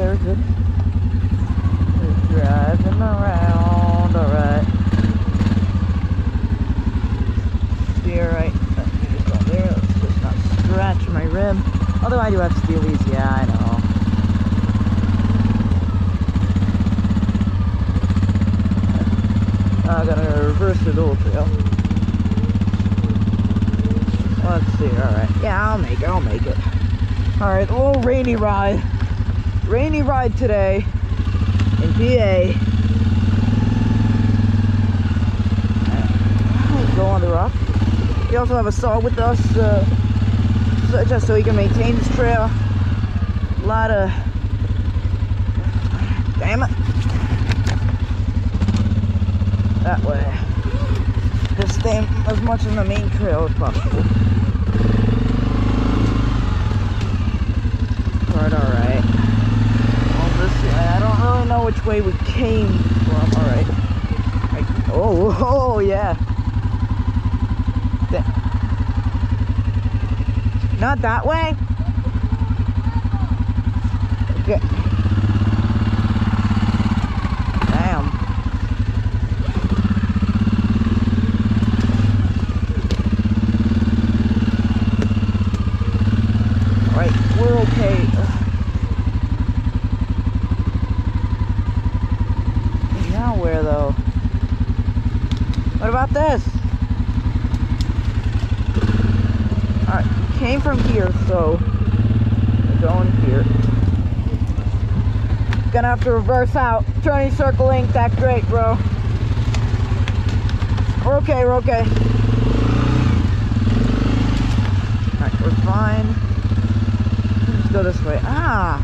okay, we're good. We're driving around, alright. Be alright. Just go there. Let's just not scratch my rim. Although I do have steelies, yeah, I know. I gotta reverse the dual trail. Let's see, alright. Yeah, I'll make it. Alright, a little rainy ride. Rainy ride today in PA. Right. Go on the rock. We also have a saw with us, just so we can maintain this trail. A lot of... Damn it. That way. Just stay as much on the main trail as possible. Alright. I don't really know which way we came from. Alright. Oh, yeah. Not that way? Okay. Damn. Alright, we're okay. Now where though? What about this? Alright, we came from here, so we're going here. Gonna have to reverse out. Turning circle ain't that great, bro. We're okay, we're okay. Alright, we're fine. Let's go this way. Ah!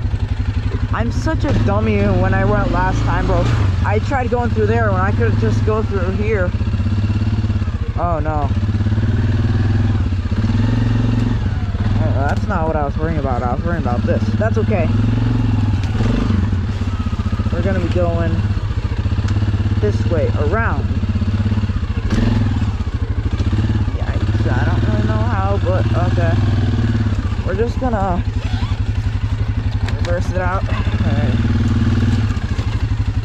I'm such a dummy when I went last time, bro. I tried going through there when I could just go through here. Oh no. That's not what I was worrying about. I was worrying about this. That's okay. We're gonna be going this way, around. Yikes, I don't really know how, but okay. We're just gonna reverse it out. Alright.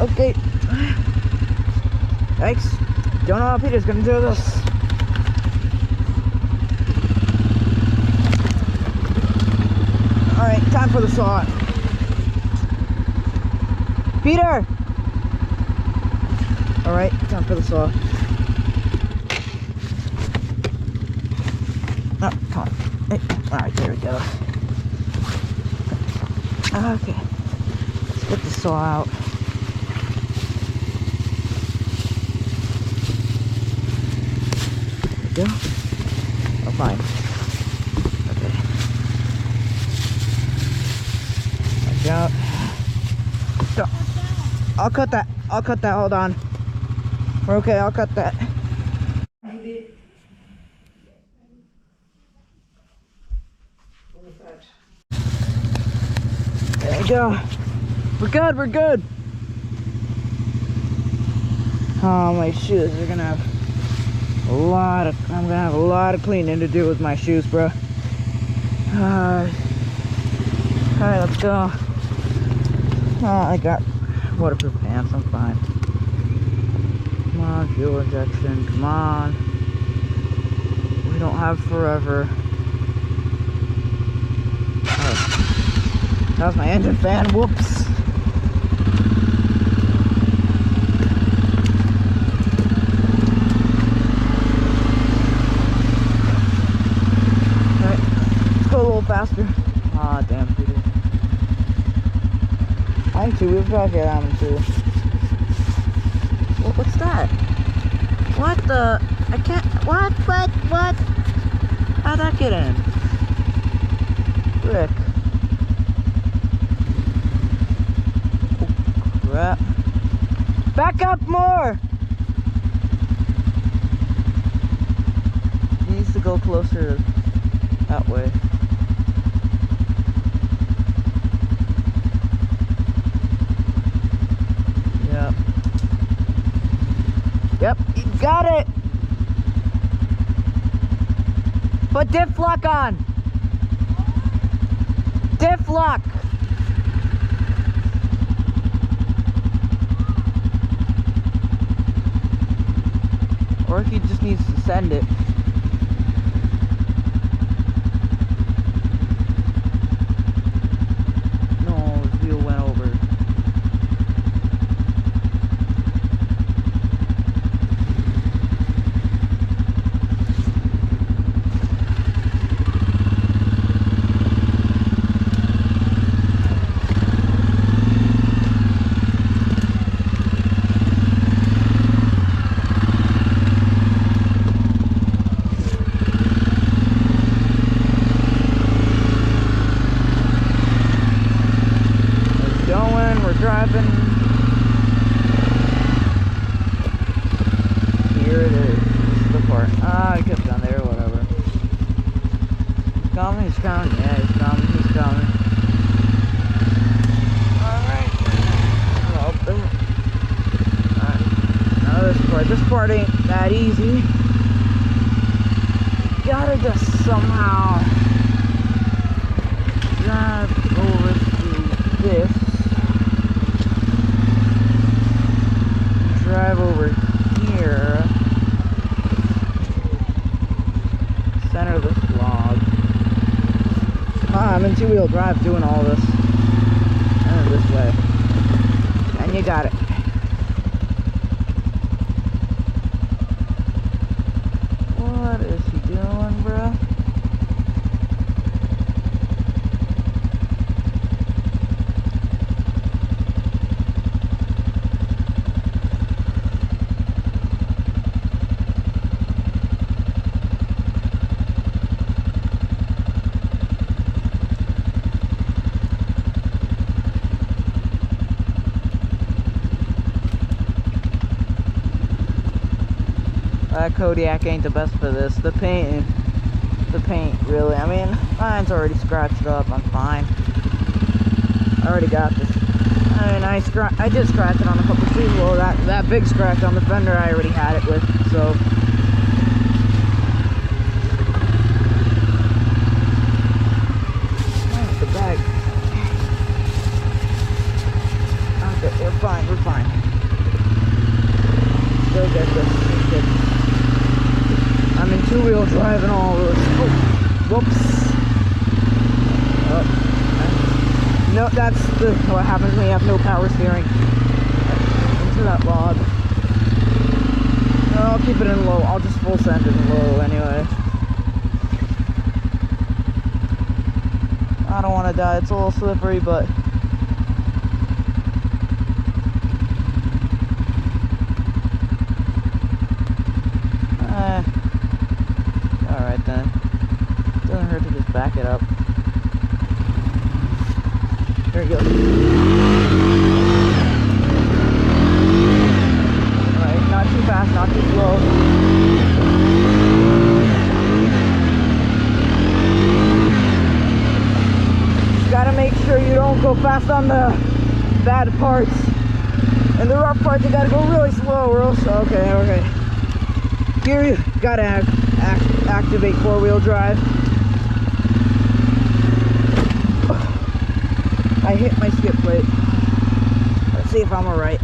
Okay. Yikes. Don't know how Peter's gonna do this. Alright, time for the saw. Peter! Alright, time for the saw. Oh, come on. Hey. Alright, there we go. Okay. Let's get the saw out. There we go. Oh, fine. Okay. Watch out. Stop. I'll cut that. I'll cut that. Hold on. We're okay. I'll cut that. There we go. We're good. We're good. Oh, my shoes are gonna have I'm gonna have a lot of cleaning to do with my shoes, bro. Alright, let's go. Oh, I got waterproof pants. I'm fine. Come on, fuel injection. Come on. We don't have forever. Oh, that was my engine fan. Whoops. Faster. Ah, damn, Peter. I'm two-wheel drive. Yeah, I'm two. What's that? What the? I can't. What? How'd that get in? Frick. Oh, crap. Back up more! He needs to go closer that way. Yep, you got it. Put diff lock on. Diff lock. Or he just needs to send it. No, his wheel went over. Driving. Here it is. This is the part. Ah, he kept down there, whatever. He's coming, he's coming. Yeah, he's coming, he's coming. Alright. Alright. Now this part ain't that easy. Gotta just somehow drive over to this. Drive over here, center this log. I'm in two-wheel drive doing all this, and this way, and you got it. What is he doing, bro? That Kodiak ain't the best for this. The paint really. I mean, mine's already scratched up. I'm fine. I already got this. I mean, I did scratch it on a couple trees. Well, that big scratch on the fender, I already had it with. So. Where's the bag? Okay, we're fine. We're fine. Still get this. I'm in two-wheel drive and all this. Oh, whoops. Oh, no, that's what happens when you have no power steering. Into that log. No, I'll keep it in low. I'll just full send it in low anyway. I don't want to die. It's a little slippery, but alright then. Doesn't hurt to just back it up. There you go. Alright, not too fast, not too slow. Just gotta make sure you don't go fast on the bad parts. And the rough parts, you gotta go really slow or else. Okay. Here you gotta activate four-wheel drive. I hit my skid plate. Let's see if I'm alright.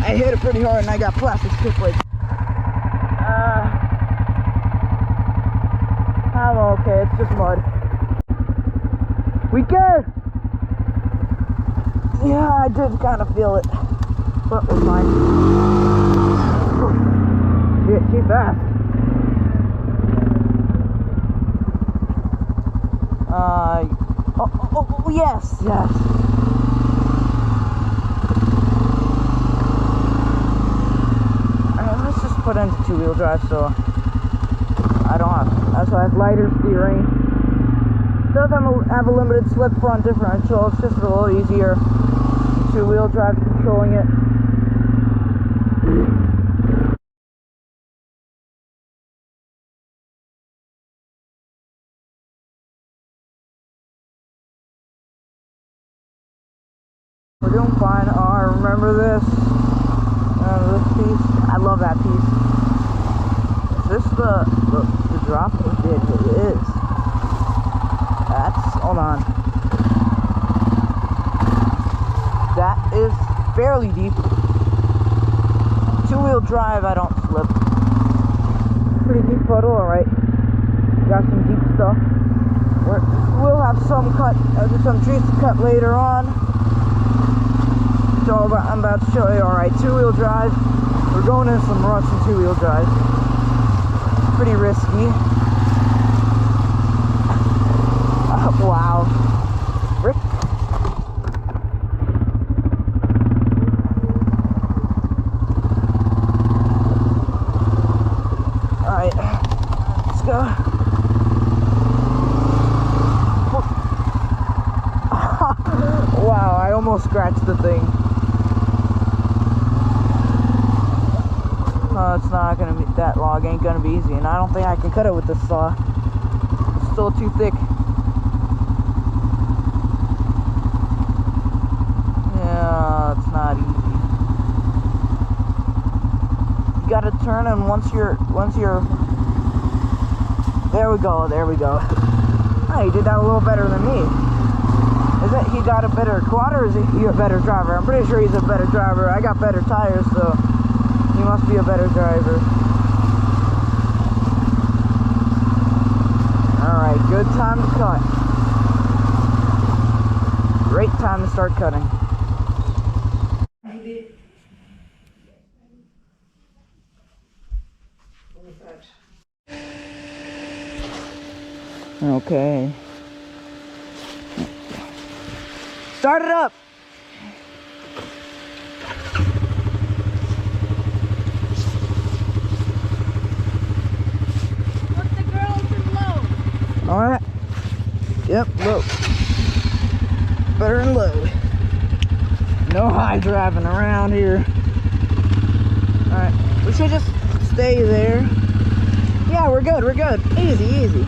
I hit it pretty hard and I got plastic skid plates. I'm okay, it's just mud. We good! Yeah, I did kind of feel it. But we're fine. Shit, too fast. Oh, yes. Alright, let's just put into two-wheel drive so I don't have, so I have lighter steering. Does have a limited slip front differential, it's just a little easier two-wheel drive controlling it. We're doing fine. Oh, I remember this. This piece. I love that piece. Is this the drop? It is. Hold on. That is fairly deep. Two-wheel drive, I don't slip. puddle, alright. Got some deep stuff. We'll have some trees to cut later on. So I'm about to show you, alright, 2-wheel drive. We're going in some ruts in 2-wheel drive. Pretty risky. Wow. Rick. Alright, let's go. Wow, I almost scratched the thing. It's not gonna be, that log ain't gonna be easy, and I don't think I can cut it with this saw. It's still too thick. Yeah, it's not easy. You gotta turn, and once you're, there we go. Oh, he did that a little better than me. Is it he got a better quad, or is he a better driver? I'm pretty sure he's a better driver. I got better tires, so he must be a better driver. Alright, good time to cut. Great time to start cutting. Okay. Start it up! Look, the girls in low. Alright. Yep, low. Better than low. No high driving around here. Alright, we should just stay there. Yeah, we're good, Easy, easy.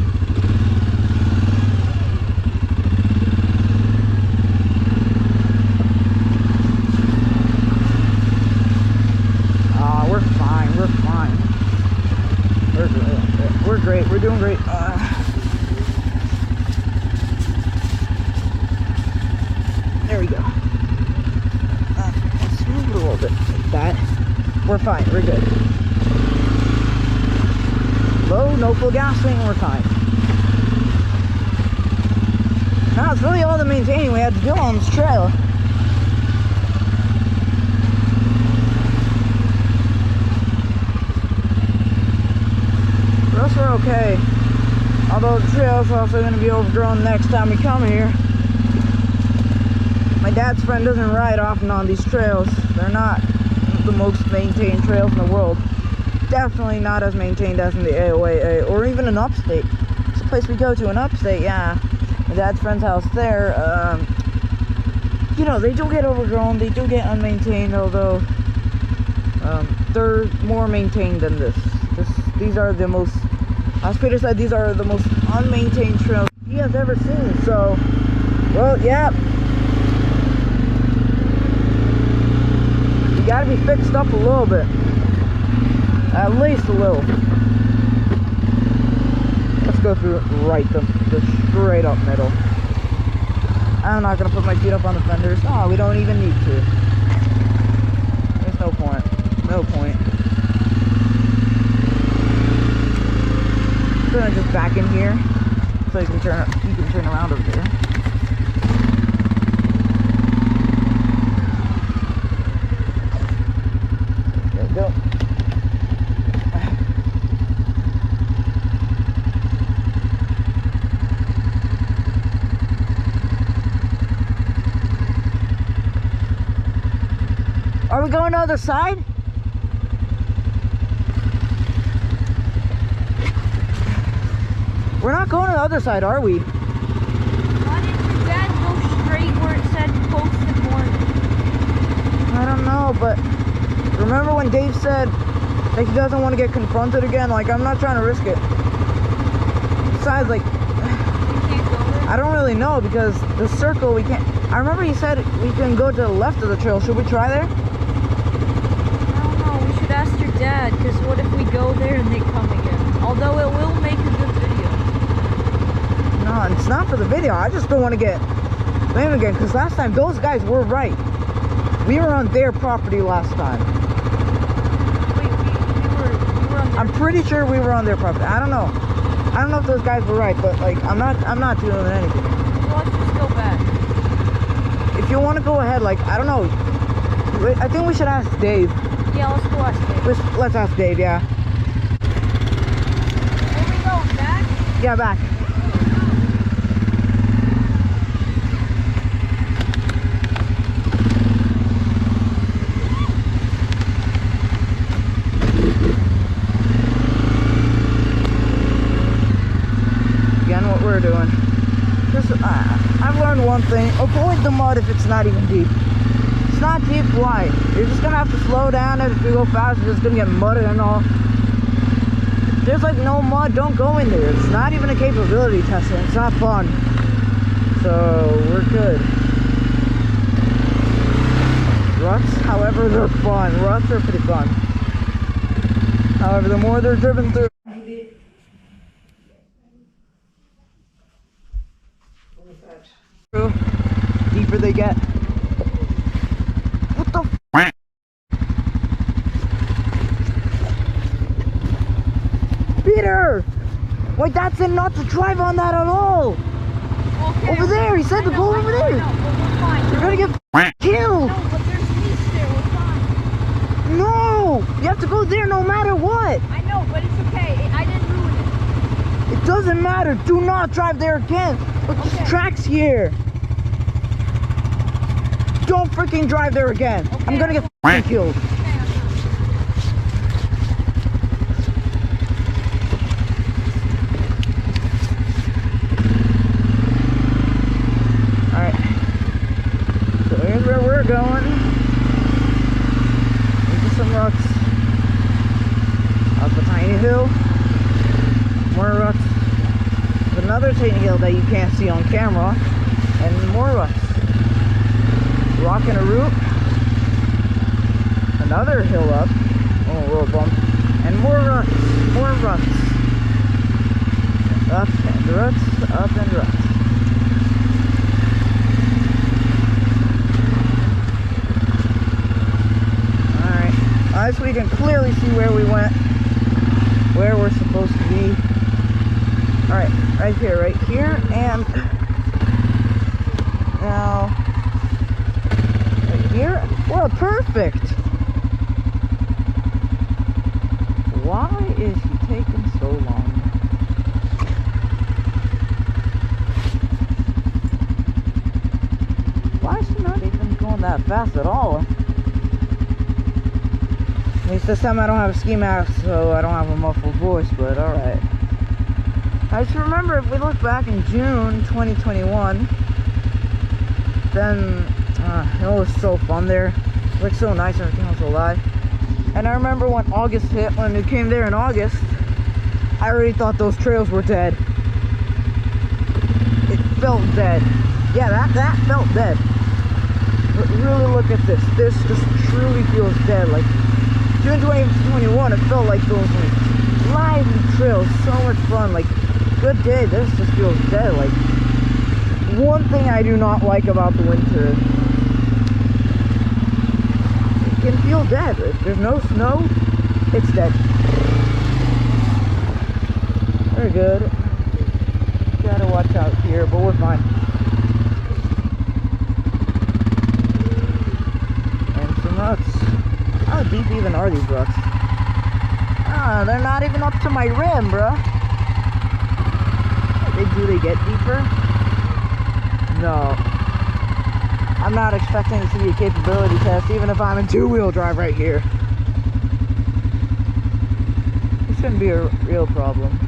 We're great. We're doing great. There we go. Let's move it a little bit like that. We're fine. We're good. Low, no full gasoline. We're fine. Now it's really all the maintaining we had to do on this trail. We're okay, although the trail's also going to be overgrown next time we come here. My dad's friend doesn't ride often on these trails. They're not the most maintained trails in the world. Definitely not as maintained as in the AOA or even in Upstate. It's a place we go to in Upstate, yeah. My dad's friend's house there. You know, they do get overgrown, they do get unmaintained, although they're more maintained than this. These are the most, as Peter said, these are the most unmaintained trails he has ever seen. So, well, yeah, you gotta be fixed up a little bit, at least a little. Let's go through the straight up middle. I'm not gonna put my feet up on the fenders. Oh, we don't even need to. There's no point. No point. I'm gonna just back in here so you can turn around over there. There we go. Are we going to the other side? We're not going to the other side, are we? Why didn't your dad go straight where it said posted morning? I don't know, but remember when Dave said that he doesn't want to get confronted again? Like, I'm not trying to risk it. Besides, like, We can't go there? I don't really know, because the circle we can't. I remember he said we can go to the left of the trail. Should we try there? I don't know. We should ask your dad, because what if we go there and they come again? Although it will make a good video. No, it's not for the video. I just don't want to get blamed again, because last time those guys were right. We were on their property last time. Wait, we were on I'm pretty sure we were on their property. I don't know. I don't know if those guys were right, but like I'm not doing anything. Well, let's just go back. If you want to go ahead, like I don't know. I think we should ask Dave. Yeah, let's go ask Dave. Let's ask Dave. Yeah. Where we going, back? Yeah, back. What we're doing. Just, I've learned one thing. Avoid the mud if it's not even deep. It's not deep, why? You're just gonna have to slow down it. If you go fast, you're just gonna get mudded and all. If there's like no mud, don't go in there. It's not even a capability test and it's not fun. So we're good. Ruts, however, they're fun. Ruts are pretty fun. However, the more they're driven through, deeper they get. What the f? Peter! Wait, that's it, not to drive on that at all! Okay, over there! He said to go over there! But we're fine. You're gonna get killed! No, but there's geese there, we're fine. No! You have to go there no matter what! I know, but it's okay. I didn't ruin it. It doesn't matter. Do not drive there again. Look, there's tracks here. Don't freaking drive there again. Okay, I'm gonna get f***ing killed. Alright. So here's where we're going. Into some ruts. Up a tiny hill. More ruts. Another tiny hill that you can't see on camera. And more ruts. Rock in a root. Another hill up. Oh, a little bump. And more ruts. More ruts. Up and ruts. Up and ruts. Alright. Nice, we can clearly see where we went. Where we're supposed to be. Alright, right here, and now right here. Well, perfect. Why is he taking so long? Why is he not even going that fast at all? At least this time I don't have a ski mask, so I don't have a muffled voice, but alright. I just remember if we look back in June 2021, then it was so fun there. It looked so nice, everything was alive. And I remember when August hit, when we came there in August, I already thought those trails were dead. It felt dead. Yeah, that felt dead. But really look at this. This just truly feels dead. Like June 2021, it felt like those like lively trails, so much fun. Like good day. This just feels dead. Like one thing I do not like about the winter, it can feel dead. If there's no snow, it's dead. Very good. Gotta watch out here, but we're fine. And some ruts. How deep even are these ruts? Ah, they're not even up to my rim, bruh. Do they get deeper? No. I'm not expecting this to be a capability test, even if I'm in two-wheel drive right here. It shouldn't be a real problem.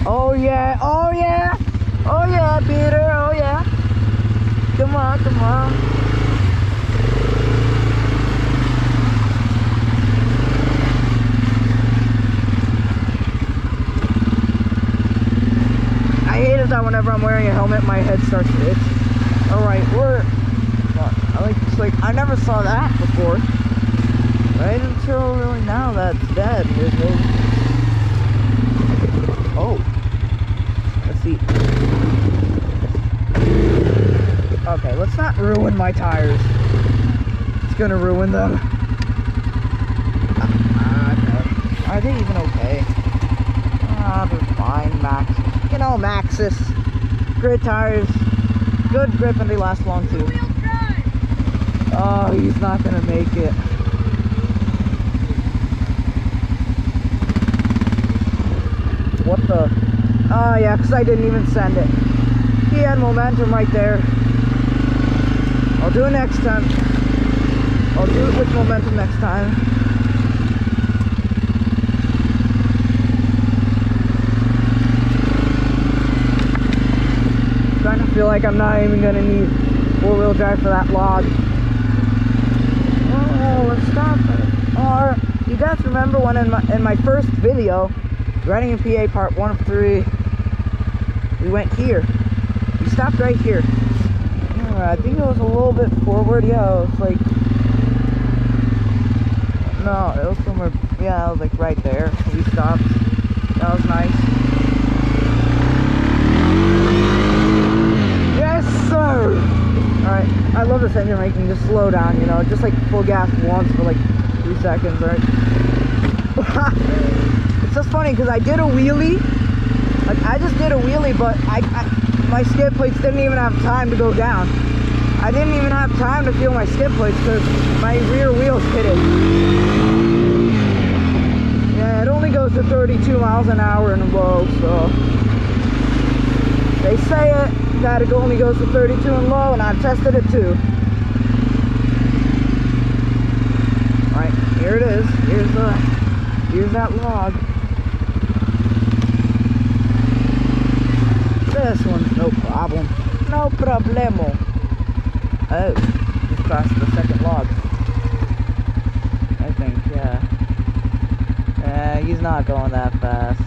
Oh yeah, oh yeah, oh yeah, Peter, oh yeah. Come on, come on. I hate it that whenever I'm wearing a helmet, my head starts to itch. Alright, I never saw that before. Right until really now that's dead. There's no... Oh. Let's see. Okay, let's not ruin my tires. It's gonna ruin them. Are they even okay? Ah, they're fine, Max. You know, Maxxis. Great tires. Good grip and they last long too. Oh, he's not gonna make it. What the? Oh yeah, because I didn't even send it. He had momentum right there. I'll do it next time. I'll do it with momentum next time. Starting to feel like I'm not even gonna need four-wheel drive for that log. Oh, let's stop. Or you guys remember when in my first video, riding in PA part 1 of 3, we went here. We stopped right here. I think it was a little bit forward. Yeah, it was like, no, it was somewhere, yeah, it was like right there. We stopped. That was nice. Yes, sir! Alright, I love this engine where you can just slow down, you know, just like full gas once for like 3 seconds, right? It's just funny because I did a wheelie. Like, I just did a wheelie, but my skid plates didn't even have time to go down. I didn't even have time to feel my skid plates because my rear wheels hit it. Yeah, it only goes to 32 miles an hour in low, so they say that it only goes to 32 in low, and I've tested it too. Alright, here it is. Here's that log. This one's no problem. No problemo. Oh, just crossed the second log. I think, yeah. He's not going that fast.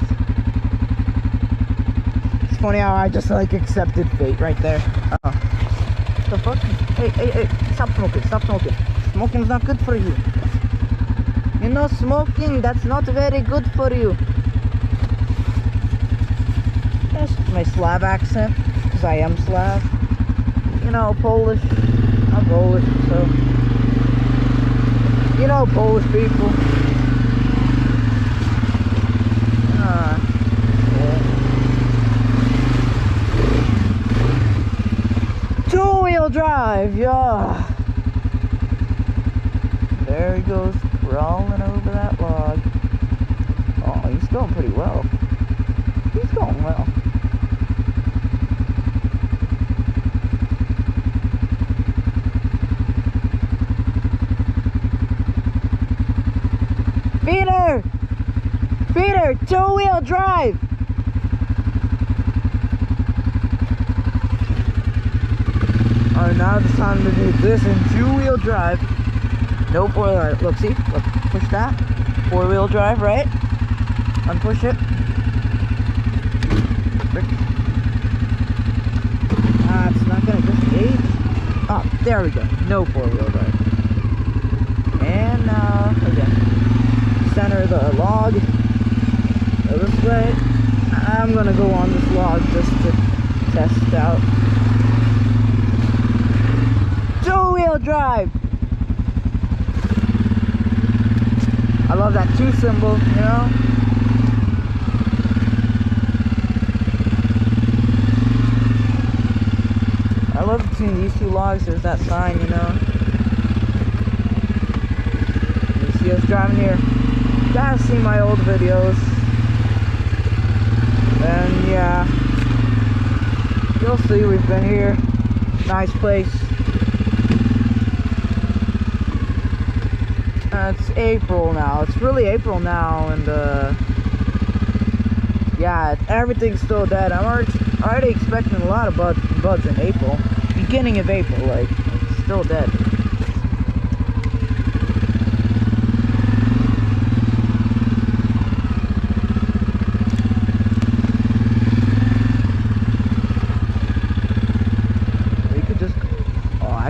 It's funny how I just like accepted fate right there. Oh. What the fuck? Hey, stop smoking, stop smoking. Smoking's not good for you. You know, smoking, that's not very good for you. That's my Slav accent, because I am Slav. You know, Polish. I'm Polish, so. You know, Polish people. Yeah. Two-wheel drive, yeah. There he goes, crawling over that log. Oh, he's going pretty well. He's going well. Peter, two-wheel drive. Oh, now it's time to do this in two-wheel drive. No four-wheel. Look, see, look, push that. Four-wheel drive, right? Unpush it. It's not gonna just gauge. Oh, there we go. No four-wheel drive. And now again, center the log. Go this way. I'm gonna go on this log just to test out. Two-wheel drive. I love that 2 symbol, you know. I love between these 2 logs. There's that sign, you know. You see us driving here. You guys see my old videos. And yeah, you'll see we've been here. Nice place. It's April now. It's really April now, and yeah, everything's still dead. I'm already expecting a lot of buds in April. Beginning of April, like, it's still dead.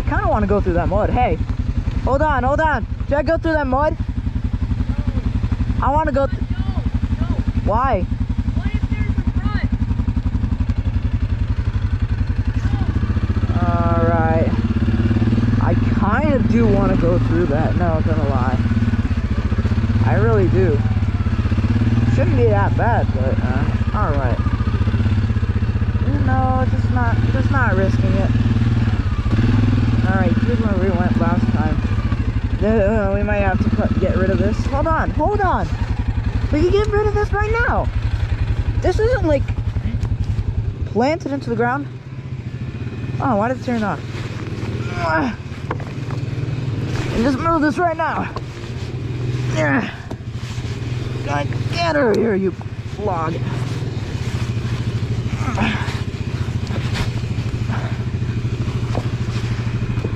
I want to go through that mud. Hey, hold on. Should I go through that mud? No. I want to go. No. Why? What if there's a rut? No. All right. I kind of do want to go through that, no, I'm gonna lie. I really do. Shouldn't be that bad, but alright. No, just not risking it. Alright, here's where we went last time. We might have to get rid of this. Hold on. We can get rid of this right now. This isn't like planted into the ground. Oh, why did it turn off? And just move this right now. Yeah. God, get over here, you log.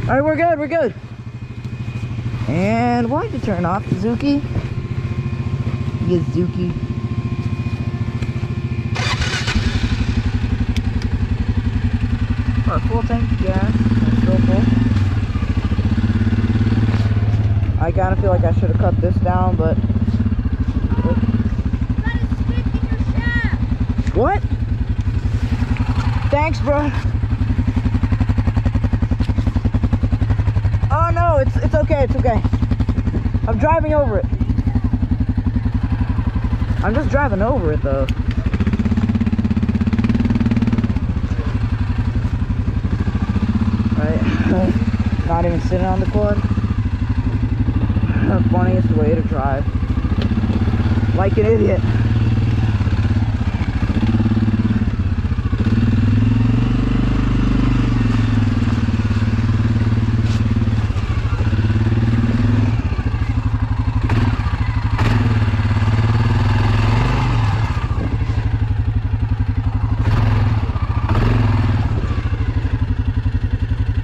Alright, we're good. And why'd you turn off, Suzuki? Suzuki. Our full tank of gas. Still full. I kind of feel like I should have cut this down, but... What? Thanks, bro. Oh no, it's okay, it's okay. I'm driving over it. I'm just driving over it though. Right? Not even sitting on the quad. The funniest way to drive. Like an idiot.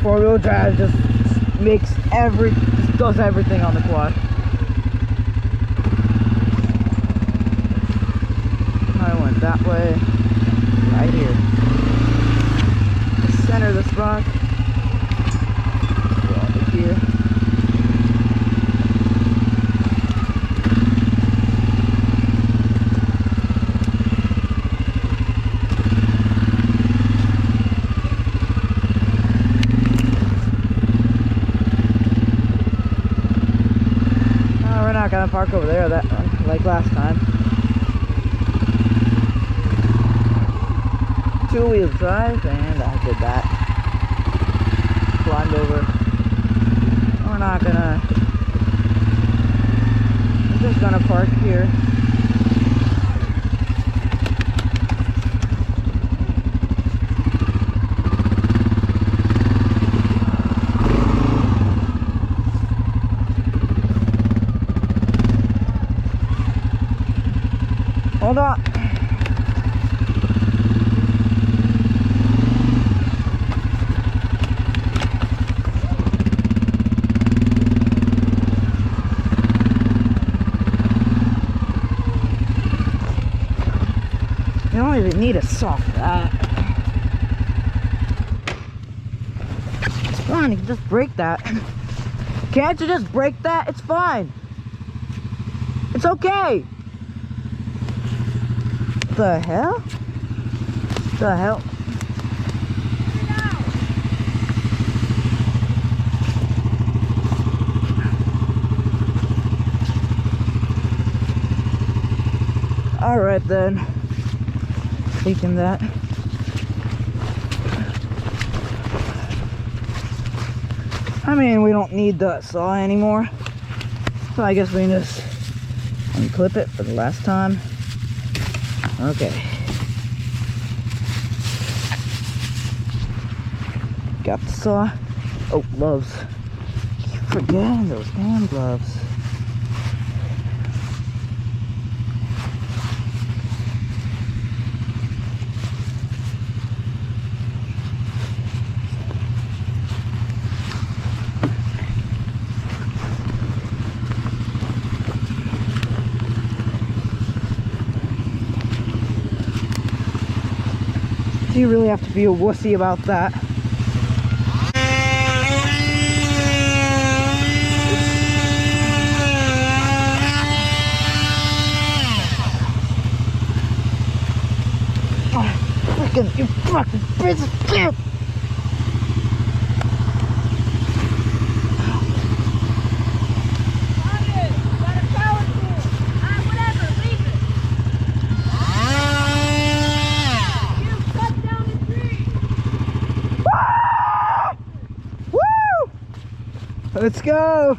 Four-wheel drive just does everything on the quad. I went that way, right here. Center of this rock. Go over here. Gonna park over there like last time. Two-wheel drive, and I did that. Climbed over. We're just gonna park here. Hold on. You don't even need a saw for that. It's fine, you can just break that. Can't you just break that? It's fine. It's okay. The hell? The hell? Alright then. Taking that. I mean, we don't need that saw anymore. So I guess we can just unclip it for the last time. Okay. Got the saw. Oh, gloves. Keep forgetting those damn gloves. Do you really have to be a wussy about that? You fucking bitch! Let's go.